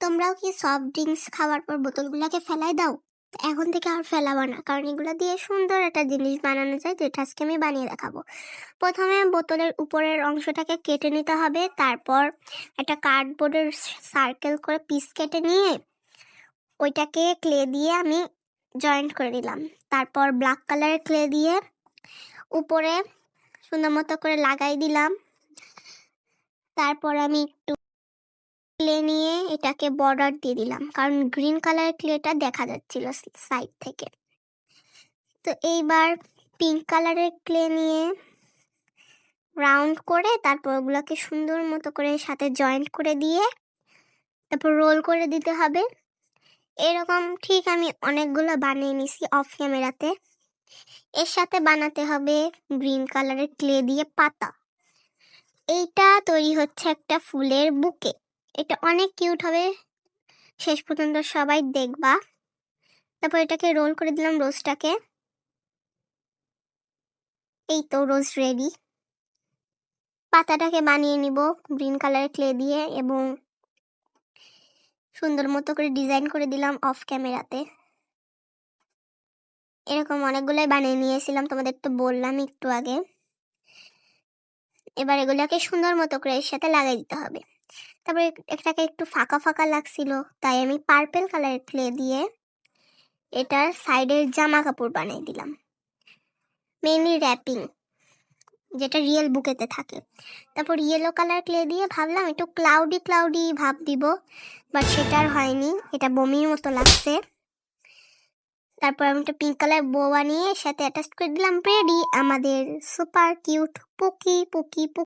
তোমরাও কি soft drinks খাওয়ার পর বোতলগুলোকে ফেলাই দাও? তো এখন থেকে আর ফেলাবো না, কারণ এগুলো দিয়ে সুন্দর একটা জিনিস বানানো যায়, যেটা আজকে আমি বানিয়ে দেখাবো। প্রথমে বোতলের উপরের অংশটাকে কেটে নিতে হবে, তারপর একটা কার্ডবোর্ডের সার্কেল করে পিস কেটে নিয়ে ওইটাকে ক্লে দিয়ে আমি জয়েন্ট করে নিলাম। তারপর ব্ল্যাক কালারের ক্লে দিয়ে উপরে সুন্দর মতো করে লাগাই দিলাম। তারপর আমি একটু ক্লে নিয়ে এটাকে বর্ডার দিয়ে দিলাম, কারণ গ্রিন কালারের ক্লেটা দেখা যাচ্ছিল সাইড থেকে। তো এইবার পিঙ্ক কালারের ক্লে নিয়ে রাউন্ড করে তারপর ওগুলোকে সুন্দর মতো করে সাথে জয়েন্ট করে দিয়ে তারপর রোল করে দিতে হবে। এরকম ঠিক আমি অনেকগুলো বানিয়ে নিছি অফ ক্যামেরাতে। এর সাথে বানাতে হবে গ্রিন কালারের ক্লে দিয়ে পাতা। এইটা তৈরি হচ্ছে একটা ফুলের বুকে। এটা অনেক কিউট হবে, শেষ পর্যন্ত সবাই দেখবা। তারপর এটাকে রোল করে দিলাম রোজটাকে। এই তো রোজ রেডি। পাতাটাকে বানিয়ে নিব গ্রিন কালারের ক্লে দিয়ে এবং সুন্দর মতো করে ডিজাইন করে দিলাম অফ ক্যামেরাতে। এরকম অনেকগুলোই বানিয়ে নিয়েছিলাম, তোমাদের তো বললাম একটু আগে। এবার এগুলোকে সুন্দর মতো করে এর সাথে লাগাই দিতে হবে। তারপরে এটাকে একটু ফাঁকা ফাঁকা লাগছিল, তাই আমি পার্পেল কালারের ক্লে দিয়ে এটার সাইডের জামা কাপড় বানিয়ে দিলাম, মেইনলি র্যাপিং, যেটা রিয়েল বুকেতে থাকে। তারপর ইয়েলো কালার ক্লে দিয়ে ভাবলাম একটু ক্লাউডি ক্লাউডি ভাব দিব, বাট সেটা আর হয়নি, এটা বমির মতো লাগছে। তারপর আমি একটা পিঙ্ক কালার বো বানিয়ে সাথে অ্যাটাচ করে দিলাম। রেডি আমাদের সুপার কিউট পুকি পুকি পুকি।